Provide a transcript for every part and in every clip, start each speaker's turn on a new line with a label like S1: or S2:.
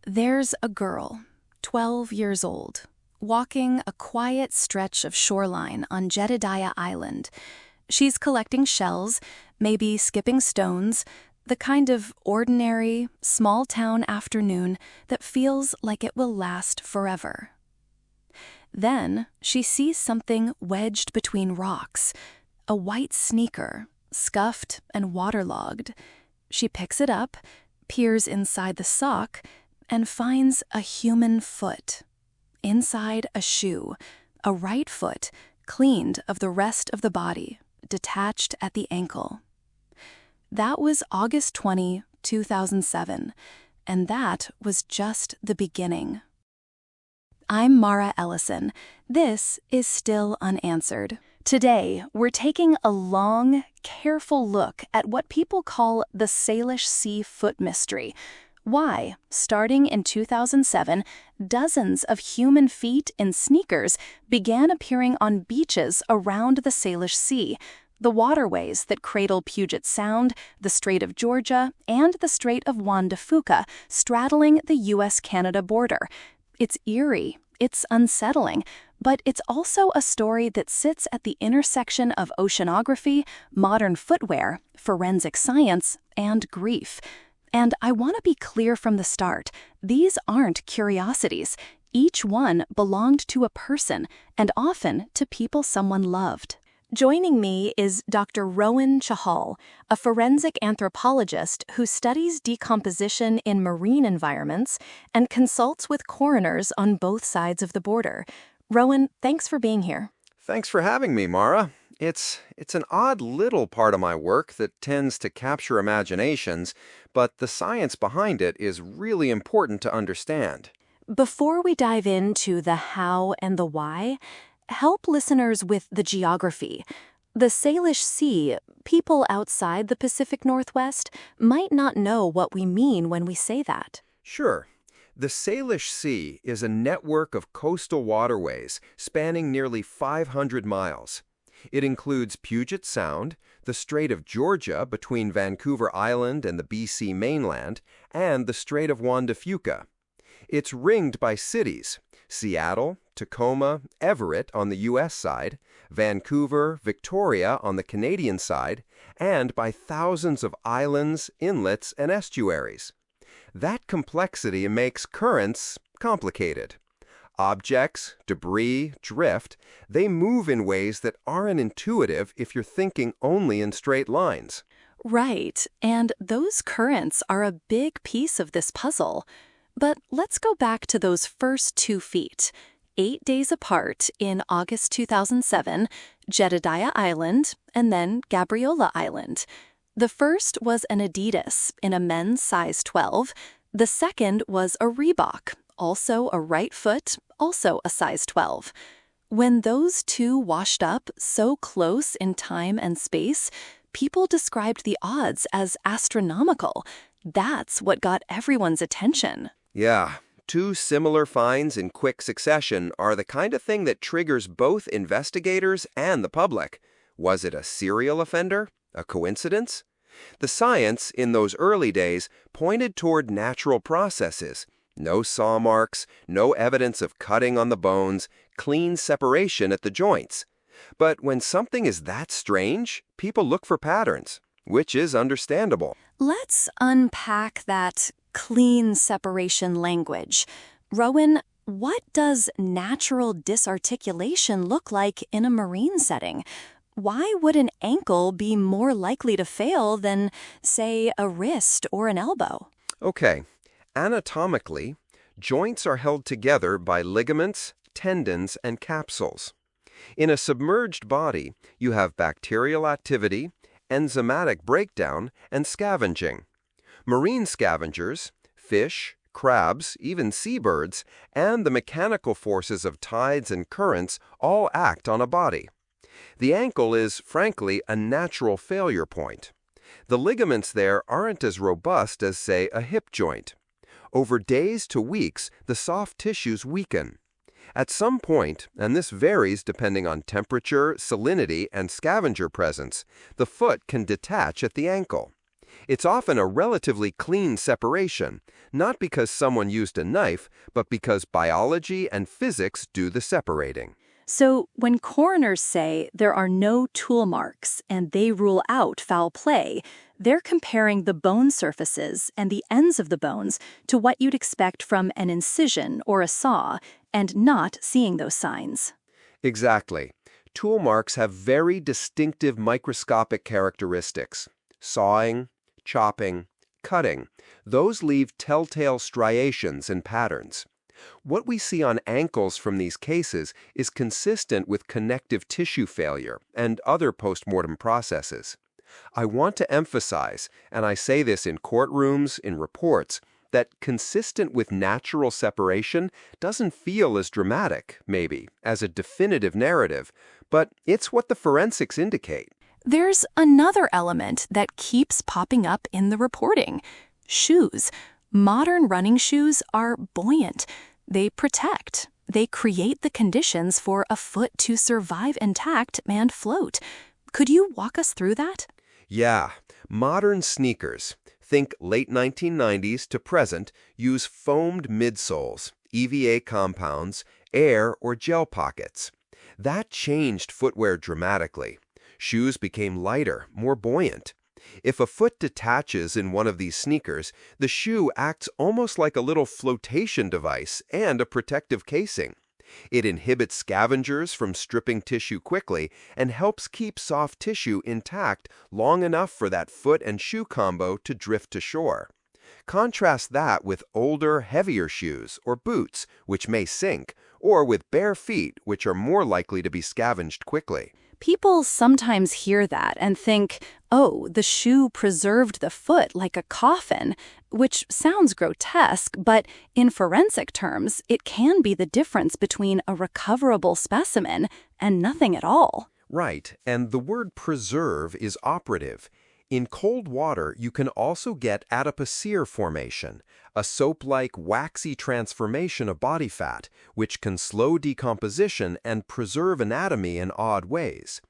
S1: There's a girl, 12 years old, walking a quiet stretch of shoreline on Jedediah Island. She's collecting shells, maybe skipping stones, the kind of ordinary, small-town afternoon that feels like it will last forever. Then she sees something wedged between rocks, a white sneaker, scuffed and waterlogged. She picks it up, peers inside the sock, and finds a human foot. Inside a shoe, a right foot, cleaned of the rest of the body, detached at the ankle. That was August 20, 2007, and that was just the beginning. I'm Mara Ellison. This is Still Unanswered. Today, we're taking a long, careful look at what people call the Salish Sea foot mystery. Why, starting in 2007, dozens of human feet in sneakers began appearing on beaches around the Salish Sea, the waterways that cradle Puget Sound, the Strait of Georgia, and the Strait of Juan de Fuca, straddling the U.S.-Canada border. It's eerie, it's unsettling, but it's also a story that sits at the intersection of oceanography, modern footwear, forensic science, and grief. And I want to be clear from the start, these aren't curiosities. Each one belonged to a person, and often to people someone loved. Joining me is Dr. Rowan Chahal, a forensic anthropologist who studies decomposition in marine environments and consults with coroners on both sides of the border. Rowan, thanks for being here.
S2: Thanks for having me, Mara. It's an odd little part of my work that tends to capture imaginations, but the science behind it is really important to understand.
S1: Before we dive into the how and the why, help listeners with the geography. The Salish Sea, people outside the Pacific Northwest might not know what we mean when we say that.
S2: Sure. The Salish Sea is a network of coastal waterways spanning nearly 500 miles. It includes Puget Sound, the Strait of Georgia between Vancouver Island and the BC mainland, and the Strait of Juan de Fuca. It's ringed by cities: Seattle, Tacoma, Everett on the U.S. side, Vancouver, Victoria on the Canadian side, and by thousands of islands, inlets, and estuaries. That complexity makes currents complicated. Objects, debris, drift, they move in ways that aren't intuitive if you're thinking only in straight lines.
S1: Right, and those currents are a big piece of this puzzle. But let's go back to those first 2 feet. 8 days apart in August 2007, Jedediah Island, and then Gabriola Island. The first was an Adidas in a men's size 12. The second was a Reebok, also a right foot, also a size 12. When those two washed up so close in time and space, people described the odds as astronomical. That's what got everyone's attention.
S2: Yeah, 2 similar finds in quick succession are the kind of thing that triggers both investigators and the public. Was it a serial offender? A coincidence? The science, in those early days, pointed toward natural processes. No saw marks, no evidence of cutting on the bones, clean separation at the joints. But when something is that strange, people look for patterns, which is understandable.
S1: Let's unpack that clean separation language. Rowan, what does natural disarticulation look like in a marine setting? Why would an ankle be more likely to fail than, say, a wrist or an elbow?
S2: Okay, anatomically, joints are held together by ligaments, tendons, and capsules. In a submerged body, you have bacterial activity, enzymatic breakdown, and scavenging. Marine scavengers, fish, crabs, even seabirds, and the mechanical forces of tides and currents all act on a body. The ankle is, frankly, a natural failure point. The ligaments there aren't as robust as, say, a hip joint. Over days to weeks, the soft tissues weaken. At some point, and this varies depending on temperature, salinity, and scavenger presence, the foot can detach at the ankle. It's often a relatively clean separation, not because someone used a knife, but because biology and physics do the separating.
S3: So, when coroners say there are no tool marks and they rule out foul play, they're comparing the bone surfaces and the ends of the bones to what you'd expect from an incision or a saw, and not seeing those signs.
S2: Exactly. Tool marks have very distinctive microscopic characteristics. Sawing, chopping, cutting. Those leave telltale striations and patterns. What we see on ankles from these cases is consistent with connective tissue failure and other postmortem processes. I want to emphasize, and I say this in courtrooms, in reports, that consistent with natural separation doesn't feel as dramatic, maybe, as a definitive narrative, but it's what the forensics indicate.
S1: There's another element that keeps popping up in the reporting. Shoes. Modern running shoes are buoyant. They protect. They create the conditions for a foot to survive intact and float. Could you walk us through that?
S2: Yeah, modern sneakers, think late 1990s to present, use foamed midsoles, EVA compounds, air or gel pockets. That changed footwear dramatically. Shoes became lighter, more buoyant. If a foot detaches in one of these sneakers, the shoe acts almost like a little flotation device and a protective casing. It inhibits scavengers from stripping tissue quickly and helps keep soft tissue intact long enough for that foot and shoe combo to drift to shore. Contrast that with older, heavier shoes or boots, which may sink, or with bare feet, which are more likely to be scavenged quickly.
S3: People sometimes hear that and think, oh, the shoe preserved the foot like a coffin, which sounds grotesque, but in forensic terms, it can be the difference between a recoverable specimen and nothing at all.
S2: Right, and the word preserve is operative. In cold water, you can also get adipocere formation, a soap-like waxy transformation of body fat, which can slow decomposition and preserve anatomy in odd ways.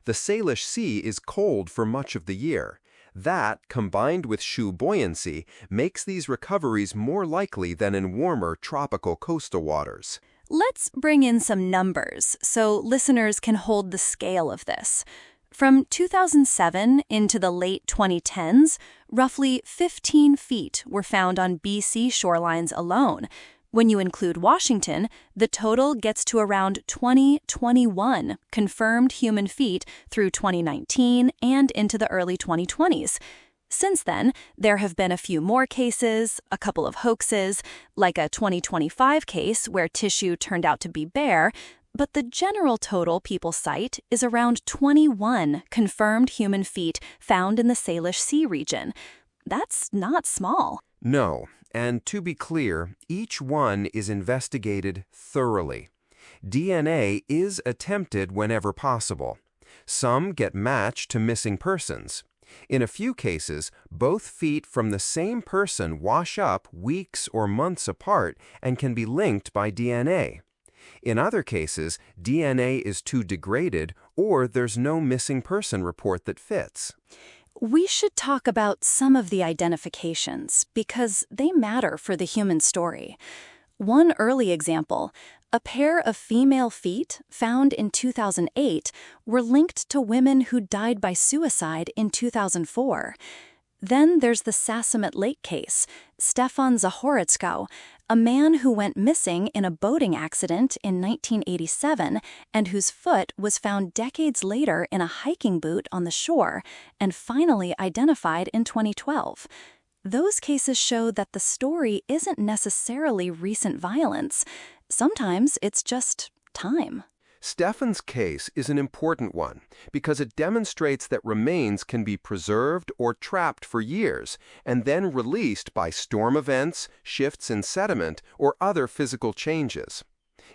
S2: The Salish Sea is cold for much of the year. That, combined with shoe buoyancy, makes these recoveries more likely than in warmer tropical coastal waters.
S3: Let's bring in some numbers so listeners can hold the scale of this. From 2007 into the late 2010s, roughly 15 feet were found on BC shorelines alone. When you include Washington, the total gets to around 21 confirmed human feet through 2019 and into the early 2020s. Since then, there have been a few more cases, a couple of hoaxes, like a 2025 case where tissue turned out to be bare, but the general total people cite is around 21 confirmed human feet found in the Salish Sea region. That's not small.
S2: No, and to be clear, each one is investigated thoroughly. DNA is attempted whenever possible. Some get matched to missing persons. In a few cases, both feet from the same person wash up weeks or months apart and can be linked by DNA. In other cases, DNA is too degraded or there's no missing person report that fits.
S3: We should talk about some of the identifications because they matter for the human story. One early example, a pair of female feet found in 2008 were linked to women who died by suicide in 2004. Then there's the Sasamet Lake case, Stefan Zahoritskow, a man who went missing in a boating accident in 1987 and whose foot was found decades later in a hiking boot on the shore and finally identified in 2012. Those cases show that the story isn't necessarily recent violence. Sometimes it's just time.
S2: Stefan's case is an important one because it demonstrates that remains can be preserved or trapped for years and then released by storm events, shifts in sediment, or other physical changes.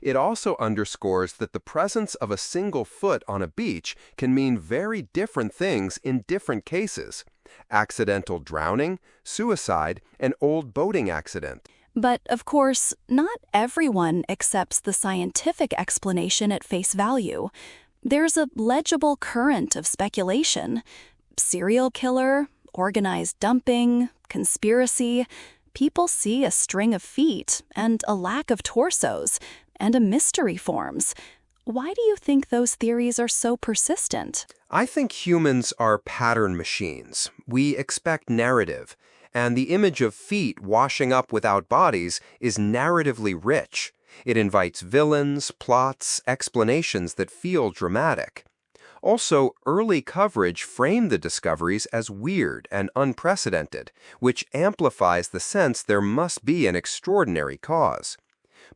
S2: It also underscores that the presence of a single foot on a beach can mean very different things in different cases: accidental drowning, suicide, and old boating accident.
S1: But, of course, not everyone accepts the scientific explanation at face value. There's a legible current of speculation. Serial killer
S3: organized dumping, conspiracy. People see a string of feet and a lack of torsos, and a mystery forms. Why do you think those theories are so persistent?
S2: I think humans are pattern machines. We expect narrative, and the image of feet washing up without bodies is narratively rich. It invites villains, plots, explanations that feel dramatic. Also, early coverage framed the discoveries as weird and unprecedented, which amplifies the sense there must be an extraordinary cause.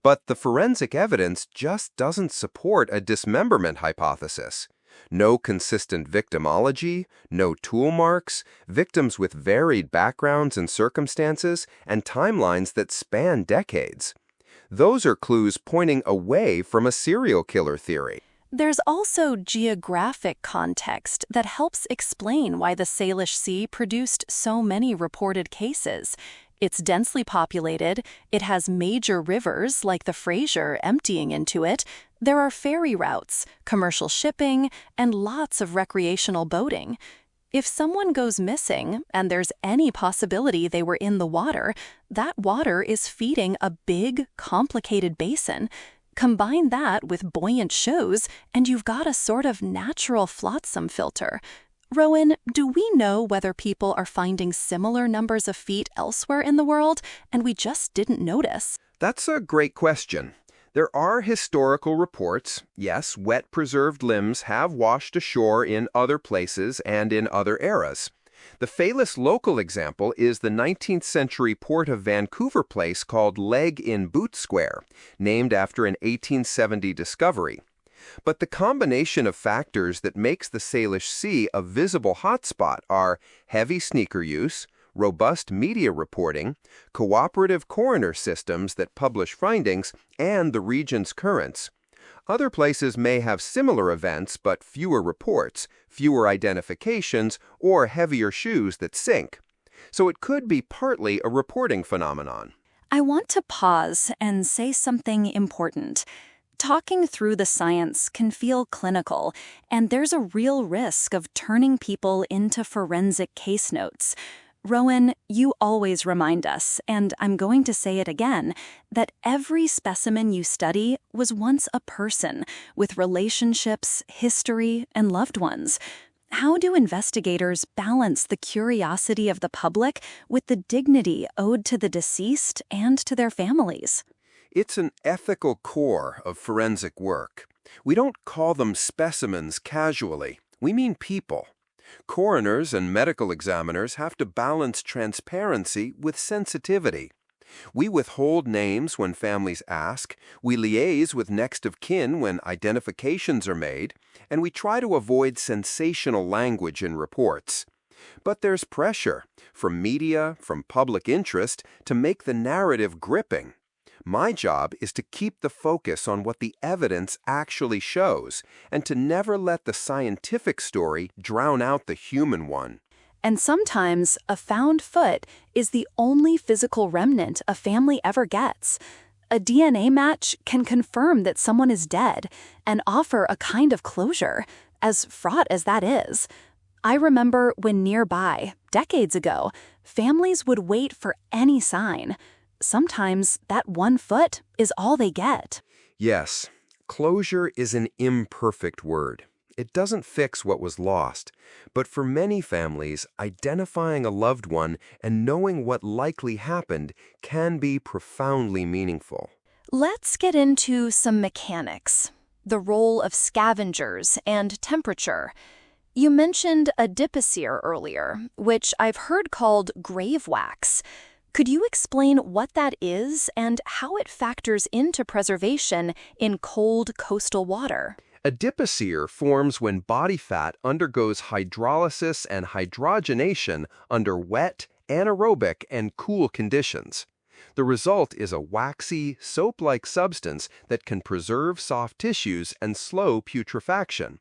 S2: But the forensic evidence just doesn't support a dismemberment hypothesis. No consistent victimology, no tool marks, victims with varied backgrounds and circumstances, and timelines that span decades. Those are clues pointing away from a serial killer theory.
S3: There's also geographic context that helps explain why the Salish Sea produced so many reported cases. It's densely populated, it has major rivers like the Fraser emptying into it, there are ferry routes, commercial shipping, and lots of recreational boating. If someone goes missing, and there's any possibility they were in the water, that water is feeding a big, complicated basin. Combine that with buoyant shows, and you've got a sort of natural flotsam filter. Rowan, do we know whether people are finding similar numbers of feet elsewhere in the world, and we just didn't notice?
S2: That's a great question. There are historical reports. Yes, wet preserved limbs have washed ashore in other places and in other eras. The famous local example is the 19th century port of Vancouver place called Leg in Boot Square, named after an 1870 discovery. But the combination of factors that makes the Salish Sea a visible hotspot are heavy sneaker use, robust media reporting, cooperative coroner systems that publish findings, and the region's currents. Other places may have similar events but fewer reports, fewer identifications, or heavier shoes that sink. So it could be partly a reporting phenomenon.
S3: I want to pause and say something important. Talking through the science can feel clinical, and there's a real risk of turning people into forensic case notes. Rowan, you always remind us, and I'm going to say it again, that every specimen you study was once a person with relationships, history, and loved ones. How do investigators balance the curiosity of the public with the dignity owed to the deceased and to their families?
S2: It's an ethical core of forensic work. We don't call them specimens casually. We mean people. Coroners and medical examiners have to balance transparency with sensitivity. We withhold names when families ask, we liaise with next of kin when identifications are made, and we try to avoid sensational language in reports. But there's pressure, from media, from public interest, to make the narrative gripping. My job is to keep the focus on what the evidence actually shows, and to never let the scientific story drown out the human one.
S3: And sometimes a found foot is the only physical remnant a family ever gets. A DNA match can confirm that someone is dead and offer a kind of closure, as fraught as that is. I remember when nearby, decades ago, families would wait for any sign. Sometimes that one foot is all they get.
S2: Yes, closure is an imperfect word. It doesn't fix what was lost. But for many families, identifying a loved one and knowing what likely happened can be profoundly meaningful.
S3: Let's get into some mechanics. The role of scavengers and temperature. You mentioned adipocere earlier, which I've heard called grave wax. Could you explain what that is and how it factors into preservation in cold coastal water?
S2: Adipocere forms when body fat undergoes hydrolysis and hydrogenation under wet, anaerobic, and cool conditions. The result is a waxy, soap-like substance that can preserve soft tissues and slow putrefaction.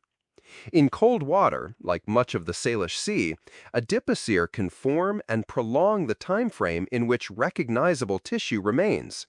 S2: In cold water, like much of the Salish Sea, adipocere can form and prolong the time frame in which recognizable tissue remains.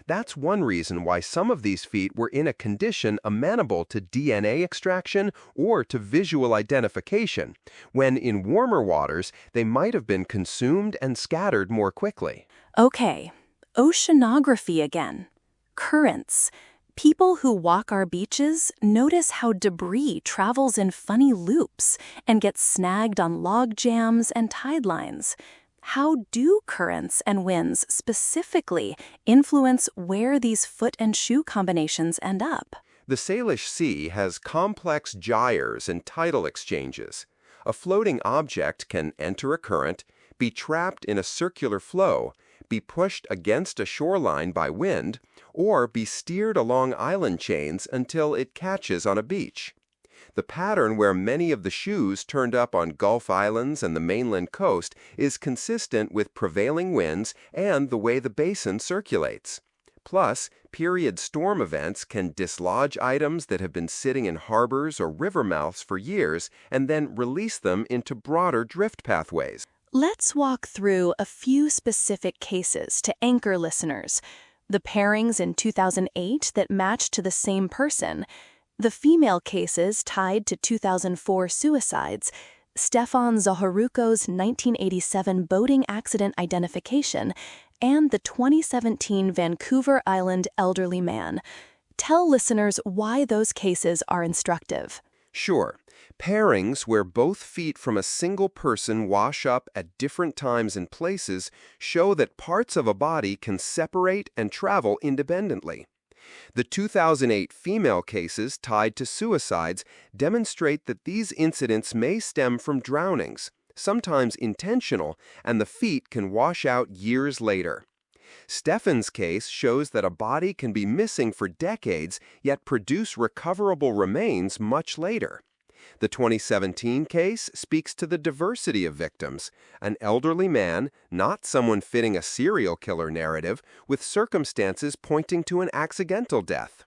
S2: That's one reason why some of these feet were in a condition amenable to DNA extraction or to visual identification, when in warmer waters they might have been consumed and scattered more quickly.
S3: Okay, oceanography again. Currents. People who walk our beaches notice how debris travels in funny loops and gets snagged on log jams and tide lines. How do currents and winds specifically influence where these foot and shoe combinations end up?
S2: The Salish Sea has complex gyres and tidal exchanges. A floating object can enter a current, be trapped in a circular flow, be pushed against a shoreline by wind, or be steered along island chains until it catches on a beach. The pattern where many of the shoes turned up on Gulf Islands and the mainland coast is consistent with prevailing winds and the way the basin circulates. Plus, period storm events can dislodge items that have been sitting in harbors or river mouths for years and then release them into broader drift pathways.
S3: Let's walk through a few specific cases to anchor listeners. The pairings in 2008 that matched to the same person, the female cases tied to 2004 suicides, Stefan Zaharuko's 1987 boating accident identification, and the 2017 Vancouver Island elderly man. Tell listeners why those cases are instructive.
S2: Sure. Pairings where both feet from a single person wash up at different times and places show that parts of a body can separate and travel independently. The 2008 female cases tied to suicides demonstrate that these incidents may stem from drownings, sometimes intentional, and the feet can wash out years later. Stefan's case shows that a body can be missing for decades yet produce recoverable remains much later. The 2017 case speaks to the diversity of victims, an elderly man, not someone fitting a serial killer narrative, with circumstances pointing to an accidental death.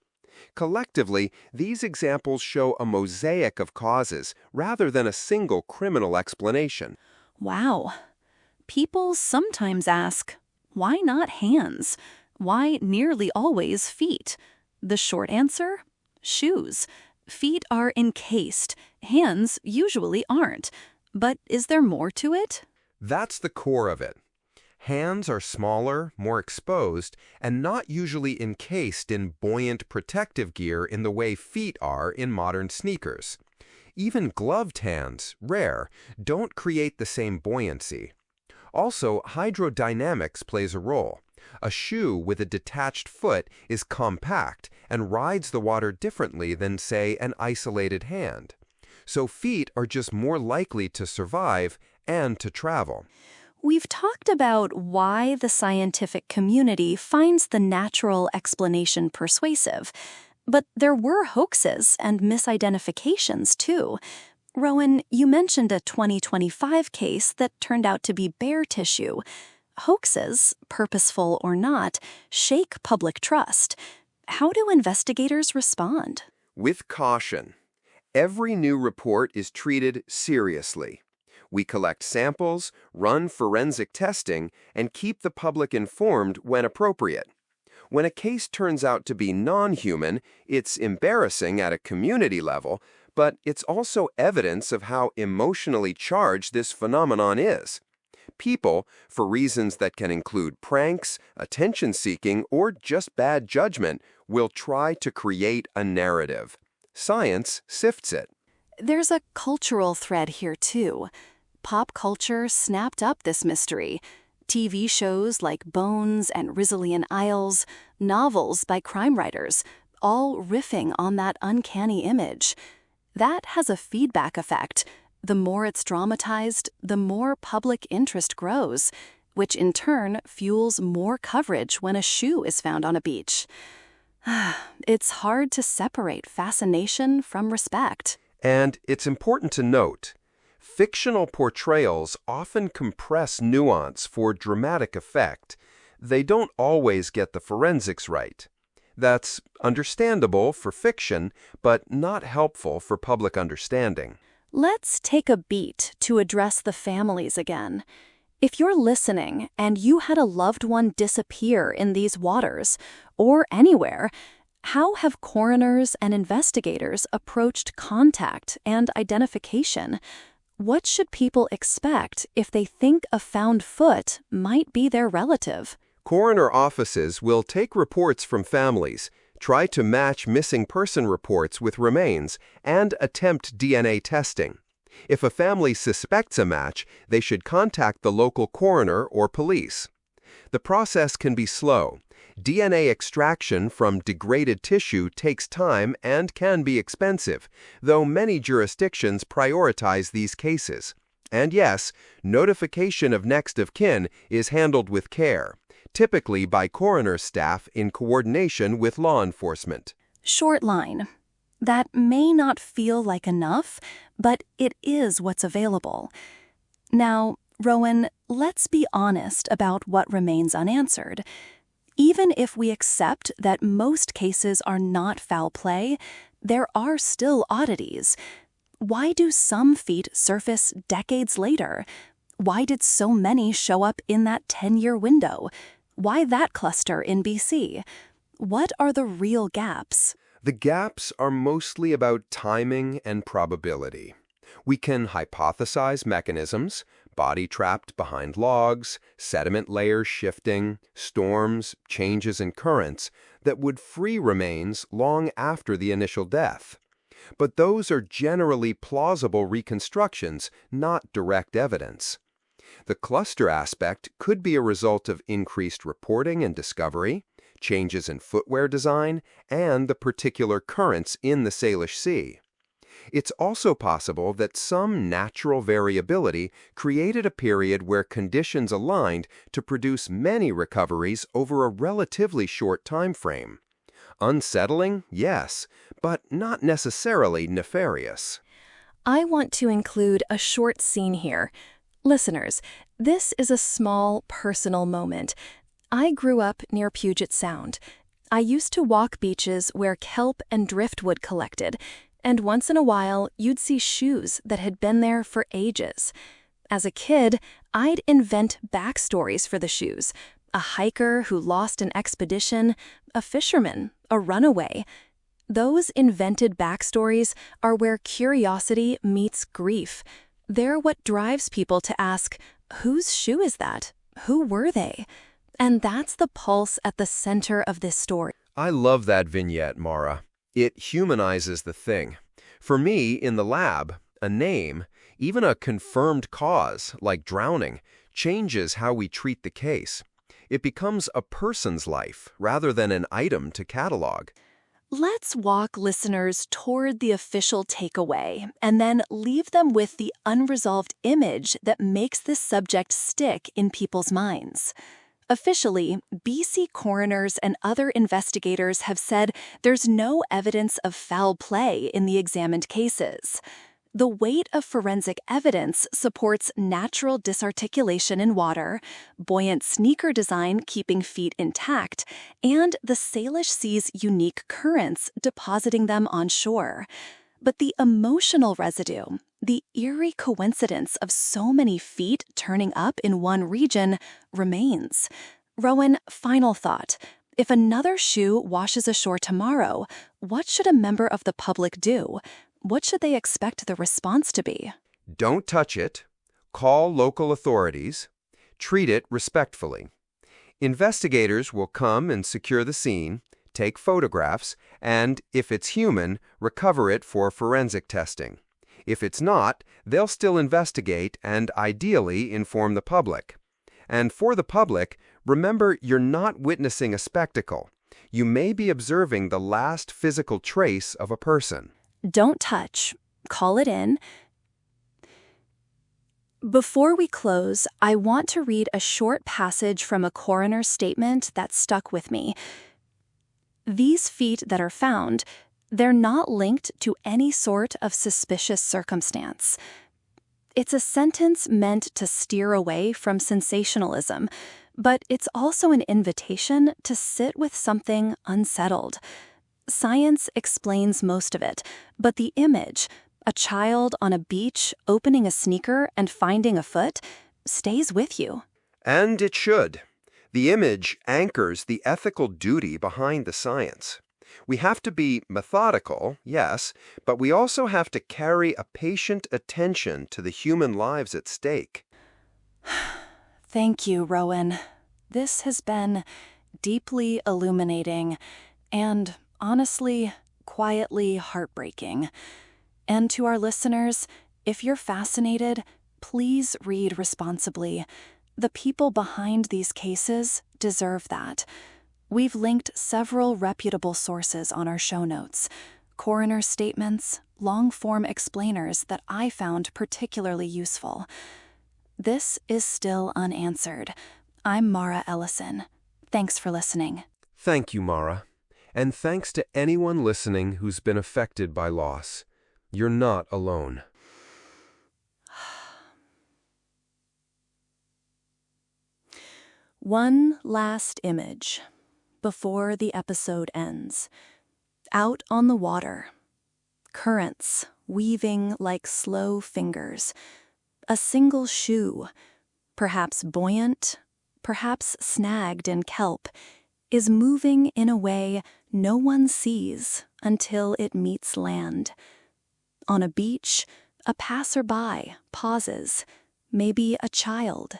S2: Collectively, these examples show a mosaic of causes rather than a single criminal explanation.
S3: Wow. People sometimes ask, why not hands? Why nearly always feet? The short answer? Shoes. Feet are encased. Hands usually aren't. But is there more to it?
S2: That's the core of it. Hands are smaller, more exposed, and not usually encased in buoyant protective gear in the way feet are in modern sneakers. Even gloved hands, rare, don't create the same buoyancy. Also, hydrodynamics plays a role. A shoe with a detached foot is compact and rides the water differently than, say, an isolated hand. So feet are just more likely to survive and to travel.
S3: We've talked about why the scientific community finds the natural explanation persuasive, but there were hoaxes and misidentifications too. Rowan, you mentioned a 2025 case that turned out to be bear tissue. Hoaxes, purposeful or not, shake public trust. How do investigators respond?
S2: With caution. Every new report is treated seriously. We collect samples, run forensic testing, and keep the public informed when appropriate. When a case turns out to be non-human, it's embarrassing at a community level, but it's also evidence of how emotionally charged this phenomenon is. People, for reasons that can include pranks, attention-seeking, or just bad judgment, will try to create a narrative. Science sifts it.
S3: There's a cultural thread here, too. Pop culture snapped up this mystery. TV shows like Bones and Rizzolian Isles, novels by crime writers, all riffing on that uncanny image. That has a feedback effect. The more it's dramatized, the more public interest grows, which in turn fuels more coverage when a shoe is found on a beach. It's hard to separate fascination from respect.
S2: And it's important to note, fictional portrayals often compress nuance for dramatic effect. They don't always get the forensics right. That's understandable for fiction, but not helpful for public understanding.
S3: Let's take a beat to address the families again. If you're listening and you had a loved one disappear in these waters, or anywhere, how have coroners and investigators approached contact and identification? What should people expect if they think a found foot might be their relative?
S2: Coroner offices will take reports from families, try to match missing person reports with remains, and attempt DNA testing. If a family suspects a match, they should contact the local coroner or police. The process can be slow. DNA extraction from degraded tissue takes time and can be expensive, though many jurisdictions prioritize these cases. And yes, notification of next of kin is handled with care, typically by coroner staff in coordination with law enforcement.
S3: Short line. That may not feel like enough, but it is what's available. Now, Rowan, let's be honest about what remains unanswered. Even if we accept that most cases are not foul play, there are still oddities. Why do some feet surface decades later? Why did so many show up in that 10-year window? Why that cluster in BC? What are the real gaps?
S2: The gaps are mostly about timing and probability. We can hypothesize mechanisms, body trapped behind logs, sediment layers shifting, storms, changes in currents, that would free remains long after the initial death. But those are generally plausible reconstructions, not direct evidence. The cluster aspect could be a result of increased reporting and discovery, changes in footwear design, and the particular currents in the Salish Sea. It's also possible that some natural variability created a period where conditions aligned to produce many recoveries over a relatively short time frame. Unsettling, yes, but not necessarily nefarious.
S3: I want to include a short scene here. Listeners, this is a small, personal moment. I grew up near Puget Sound. I used to walk beaches where kelp and driftwood collected, and once in a while, you'd see shoes that had been there for ages. As a kid, I'd invent backstories for the shoes. A hiker who lost an expedition, a fisherman, a runaway. Those invented backstories are where curiosity meets grief. They're what drives people to ask, whose shoe is that? Who were they? And that's the pulse at the center of this story.
S2: I love that vignette, Mara. It humanizes the thing. For me, in the lab, a name, even a confirmed cause, like drowning, changes how we treat the case. It becomes a person's life rather than an item to catalog.
S3: Let's walk listeners toward the official takeaway and then leave them with the unresolved image that makes this subject stick in people's minds. Officially, BC coroners and other investigators have said there's no evidence of foul play in the examined cases. The weight of forensic evidence supports natural disarticulation in water, buoyant sneaker design keeping feet intact, and the Salish Sea's unique currents depositing them on shore. But the emotional residue, the eerie coincidence of so many feet turning up in one region, remains. Rowan, final thought. If another shoe washes ashore tomorrow, what should a member of the public do? What should they expect the response to be?
S2: Don't touch it. Call local authorities. Treat it respectfully. Investigators will come and secure the scene, take photographs, and, if it's human, recover it for forensic testing. If it's not, they'll still investigate and, ideally, inform the public. And for the public, remember you're not witnessing a spectacle. You may be observing the last physical trace of a person.
S3: Don't touch. Call it in. Before we close, I want to read a short passage from a coroner's statement that stuck with me. These feet that are found, they're not linked to any sort of suspicious circumstance. It's a sentence meant to steer away from sensationalism, but it's also an invitation to sit with something unsettled. Science explains most of it, but the image, a child on a beach opening a sneaker and finding a foot, stays with you.
S2: And it should. The image anchors the ethical duty behind the science. We have to be methodical, yes, but we also have to carry a patient attention to the human lives at stake.
S3: Thank you, Rowan. This has been deeply illuminating and, honestly, quietly heartbreaking. And to our listeners, if you're fascinated, please read responsibly. The people behind these cases deserve that. We've linked several reputable sources on our show notes, coroner statements, long-form explainers that I found particularly useful. This is still unanswered. I'm Mara Ellison. Thanks for listening.
S2: Thank you, Mara. And thanks to anyone listening who's been affected by loss. You're not alone.
S3: One last image before the episode ends. Out on the water, currents weaving like slow fingers. A single shoe, perhaps buoyant, perhaps snagged in kelp, is moving in a way no one sees until it meets land. On a beach, a passerby pauses, maybe a child,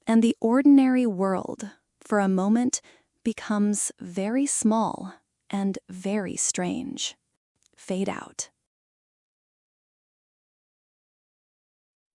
S3: and the ordinary world, for a moment, becomes very small and very strange. Fade out.